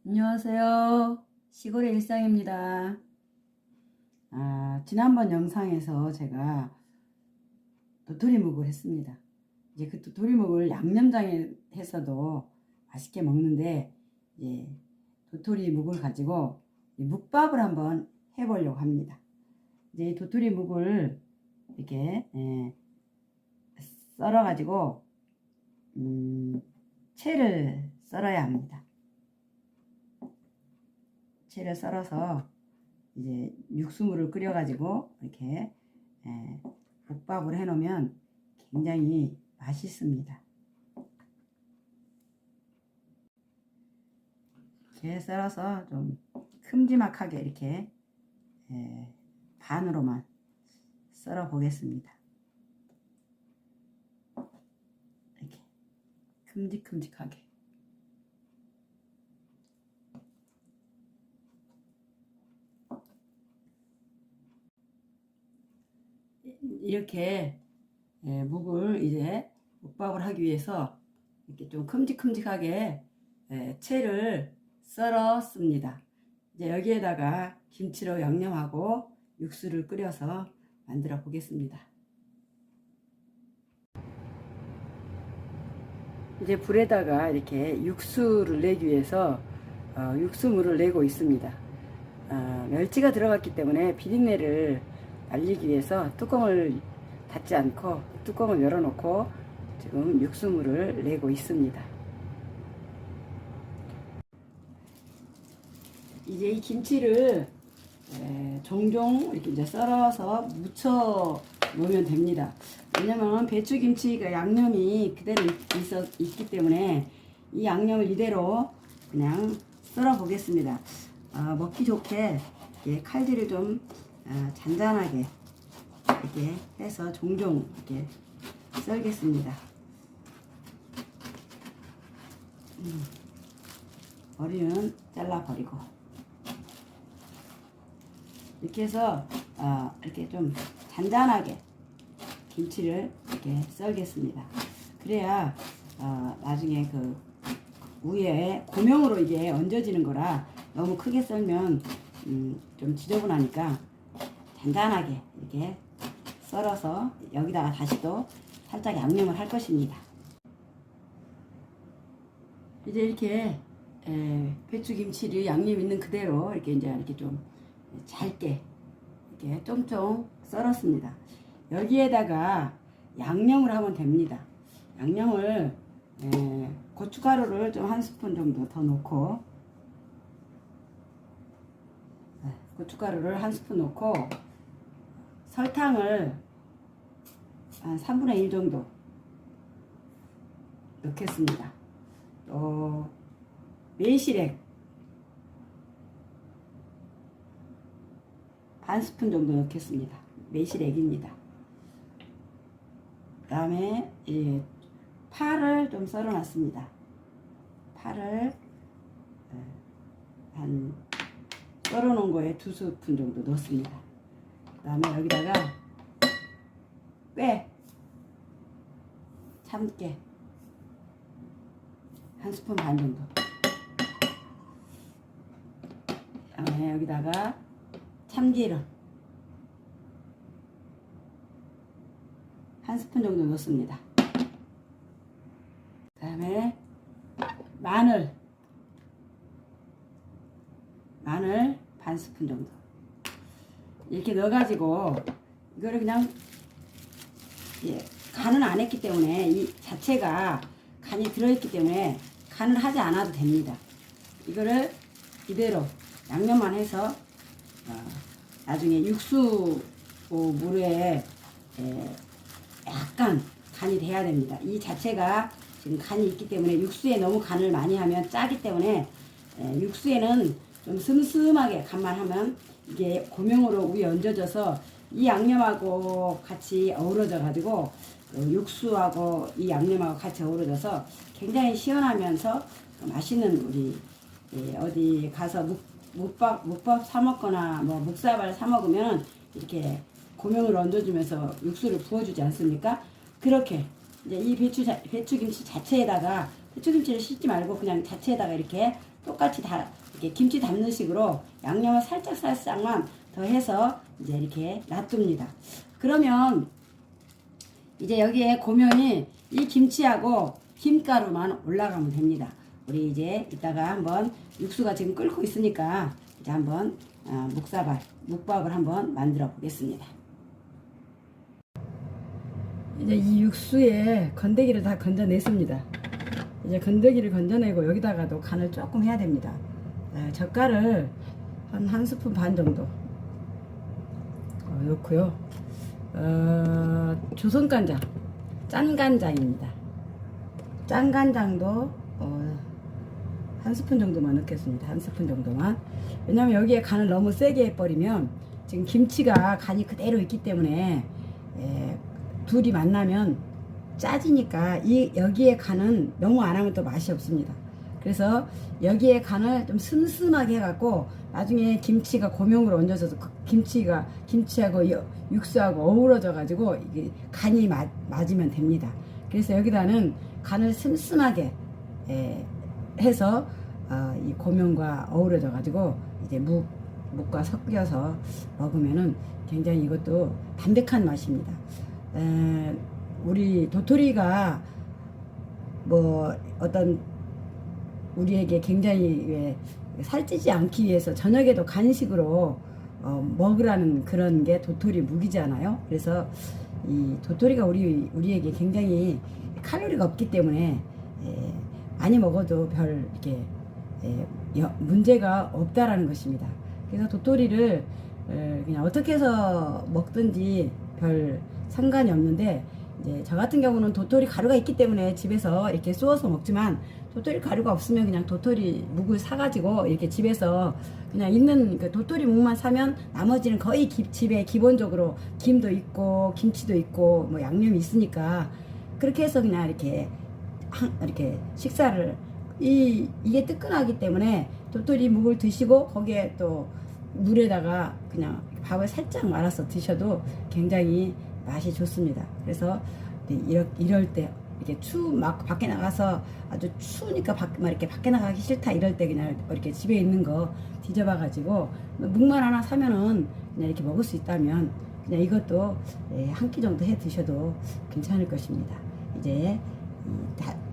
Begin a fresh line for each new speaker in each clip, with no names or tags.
안녕하세요. 시골의 일상입니다. 지난번 영상에서 제가 도토리묵을 했습니다. 이제 그 도토리묵을 양념장에 해서도 맛있게 먹는데, 이제 도토리묵을 가지고 묵밥을 한번 해보려고 합니다. 이제 도토리묵을 이렇게 썰어가지고 채를 썰어야 합니다. 채를 썰어서 이제 육수물을 끓여가지고 이렇게 묵밥을 해놓으면 굉장히 맛있습니다. 이렇게 썰어서 좀 큼지막하게 이렇게 반으로만 썰어 보겠습니다. 이렇게 큼직큼직하게. 이렇게 묵을 이제 묵밥을 하기 위해서 이렇게 좀 큼직큼직하게 채를 썰었습니다. 이제 여기에다가 김치로 양념하고 육수를 끓여서 만들어 보겠습니다. 이제 불에다가 이렇게 육수를 내기 위해서 육수물을 내고 있습니다. 멸치가 들어갔기 때문에 비린내를 날리기 위해서 뚜껑을 닫지 않고 뚜껑을 열어놓고 지금 육수물을 내고 있습니다. 이제 이 김치를 종종 이렇게 이제 썰어서 무쳐 놓으면 됩니다. 왜냐면 배추김치가 양념이 그대로 있기 때문에 이 양념을 이대로 그냥 썰어 보겠습니다. 먹기 좋게 이렇게 칼질을 좀 잔잔하게 이렇게 해서 종종 이렇게 썰겠습니다. 머리는 잘라버리고 이렇게 해서 이렇게 좀 잔잔하게 김치를 이렇게 썰겠습니다. 그래야 나중에 그 위에 고명으로 이게 얹어지는 거라 너무 크게 썰면 좀 지저분하니까 간단하게 이렇게 썰어서 여기다가 다시 또 살짝 양념을 할 것입니다. 이제 이렇게 배추김치를 양념 있는 그대로 이렇게 이제 이렇게 좀 잘게 이렇게 쫑쫑 썰었습니다. 여기에다가 양념을 하면 됩니다. 양념을 고춧가루를 좀 한 스푼 정도 더 넣고 고춧가루를 한 스푼 넣고 설탕을 한 3분의 1 정도 넣겠습니다. 또 매실액 반 스푼 정도 넣겠습니다. 매실액입니다. 그 다음에 파를 좀 썰어 놨습니다. 파를 한 썰어 놓은 거에 2스푼 정도 넣습니다. 그 다음에 여기다가 참깨 한 스푼 반 정도. 그 다음에 여기다가 참기름 한 스푼 정도 넣습니다. 그 다음에 마늘 반 스푼 정도 이렇게 넣어가지고 이거를 그냥 간은 안 했기 때문에 이 자체가 간이 들어있기 때문에 간을 하지 않아도 됩니다. 이거를 이대로 양념만 해서 나중에 육수 물에 약간 간이 돼야 됩니다. 이 자체가 지금 간이 있기 때문에 육수에 너무 간을 많이 하면 짜기 때문에 육수에는 좀 슴슴하게 간만 하면 이게 고명으로 위에 얹어져서 이 양념하고 같이 어우러져 가지고 육수하고 이 양념하고 같이 어우러져서 굉장히 시원하면서 맛있는 우리 어디 가서 묵밥 사 먹거나 뭐 묵사발 사 먹으면 이렇게 고명을 얹어주면서 육수를 부어주지 않습니까? 그렇게 이제 이 배추김치 자체에다가 배추김치를 씻지 말고 그냥 자체에다가 이렇게 똑같이 다 이렇게 김치 담는 식으로 양념을 살짝만 더 해서 이제 이렇게 놔둡니다. 그러면 이제 여기에 고명이 이 김치하고 김가루만 올라가면 됩니다. 우리 이제 이따가 한번 육수가 지금 끓고 있으니까 이제 한번 묵밥을 한번 만들어 보겠습니다. 이제 이 육수에 건더기를 다 건져냈습니다. 이제 건더기를 건져내고 여기다가도 간을 조금 해야 됩니다. 젓갈을 한 스푼 반 정도 넣고요. 조선간장, 짠간장입니다. 짠간장도 한 스푼 정도만 넣겠습니다. 한 스푼 정도만. 왜냐면 여기에 간을 너무 세게 해버리면 지금 김치가 간이 그대로 있기 때문에 둘이 만나면 짜지니까 여기에 간은 너무 안 하면 또 맛이 없습니다. 그래서 여기에 간을 좀 슴슴하게 해갖고 나중에 김치가 고명으로 얹어져서 김치하고 육수하고 어우러져 가지고 이게 간이 맞으면 됩니다. 그래서 여기다는 간을 슴슴하게 해서 이 고명과 어우러져 가지고 이제 묵과 섞여서 먹으면은 굉장히 이것도 담백한 맛입니다. 우리 도토리가 뭐 어떤 우리에게 굉장히 살찌지 않기 위해서 저녁에도 간식으로 먹으라는 그런 게 도토리 묵이잖아요. 그래서 이 도토리가 우리에게 굉장히 칼로리가 없기 때문에 많이 먹어도 별 이렇게 문제가 없다라는 것입니다. 그래서 도토리를 그냥 어떻게 해서 먹든지 별 상관이 없는데 이제 저 같은 경우는 도토리 가루가 있기 때문에 집에서 이렇게 쏘아서 먹지만 도토리 가루가 없으면 그냥 도토리 묵을 사가지고 이렇게 집에서 그냥 있는 그 도토리 묵만 사면 나머지는 거의 집에 기본적으로 김도 있고 김치도 있고 뭐 양념이 있으니까 그렇게 해서 그냥 이렇게 식사를 이게 뜨끈하기 때문에 도토리 묵을 드시고 거기에 또 물에다가 그냥 밥을 살짝 말아서 드셔도 굉장히 맛이 좋습니다. 그래서 이럴 때 이렇게 막 밖에 나가서 아주 추우니까 이렇게 밖에 나가기 싫다 이럴 때 그냥 이렇게 집에 있는 거 뒤져봐 가지고 묵만 하나 사면은 그냥 이렇게 먹을 수 있다면 그냥 이것도 한 끼 정도 해 드셔도 괜찮을 것입니다. 이제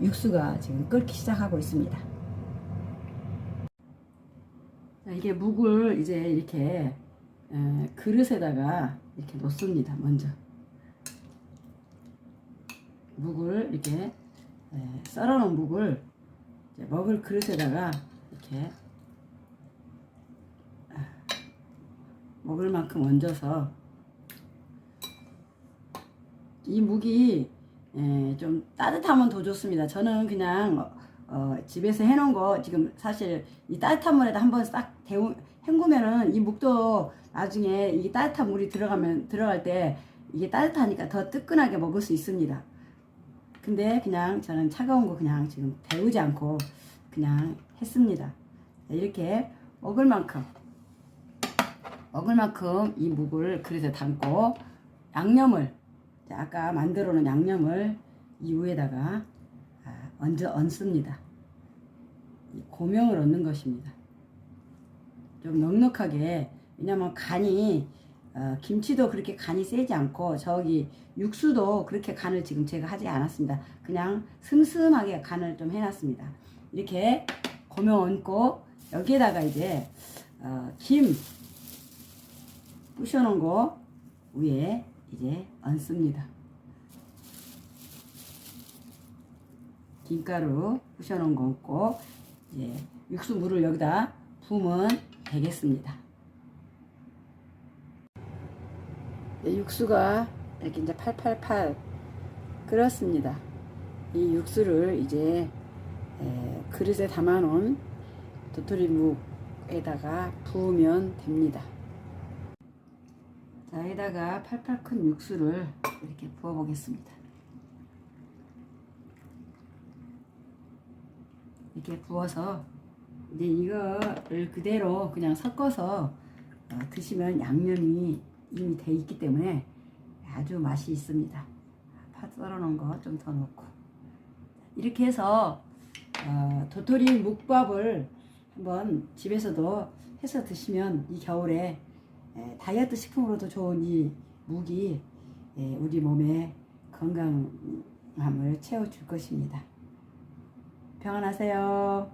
육수가 지금 끓기 시작하고 있습니다. 이게 묵을 이제 이렇게 그릇에다가 이렇게 놓습니다. 먼저 묵을 이렇게 썰어놓은 묵을 이제 먹을 그릇에다가 이렇게 먹을 만큼 얹어서 이 묵이 좀 따뜻하면 더 좋습니다. 저는 그냥 집에서 해놓은 거 지금 사실 이 따뜻한 물에다 한번 싹 헹구면은 이 묵도 나중에 이 따뜻한 물이 들어갈 때 이게 따뜻하니까 더 뜨끈하게 먹을 수 있습니다. 근데 그냥 저는 차가운 거 그냥 지금 데우지 않고 그냥 했습니다. 이렇게 먹을 만큼 이 묵을 그릇에 담고 양념을 아까 만들어 놓은 양념을 이 위에다가 얹습니다. 고명을 얹는 것입니다. 좀 넉넉하게, 왜냐면 간이 김치도 그렇게 간이 세지 않고 저기 육수도 그렇게 간을 지금 제가 하지 않았습니다. 그냥 슴슴하게 간을 좀 해놨습니다. 이렇게 고명 얹고 여기에다가 이제 김 부셔놓은 거 위에 이제 얹습니다. 김가루 부셔놓은 거 얹고 이제 육수 물을 여기다 부으면 되겠습니다. 육수가 이렇게 이제 팔팔팔 끓었습니다. 이 육수를 이제 그릇에 담아놓은 도토리 묵에다가 부으면 됩니다. 자, 여기다가 팔팔 큰 육수를 이렇게 부어 보겠습니다. 이렇게 부어서 이제 이거를 그대로 그냥 섞어서 드시면 양념이 이미 돼 있기 때문에 아주 맛이 있습니다. 파 썰어 놓은 거 좀 더 넣고 이렇게 해서 도토리 묵밥을 한번 집에서도 해서 드시면 이 겨울에 다이어트 식품으로도 좋은 이 묵이 우리 몸에 건강함을 채워줄 것입니다. 평안하세요.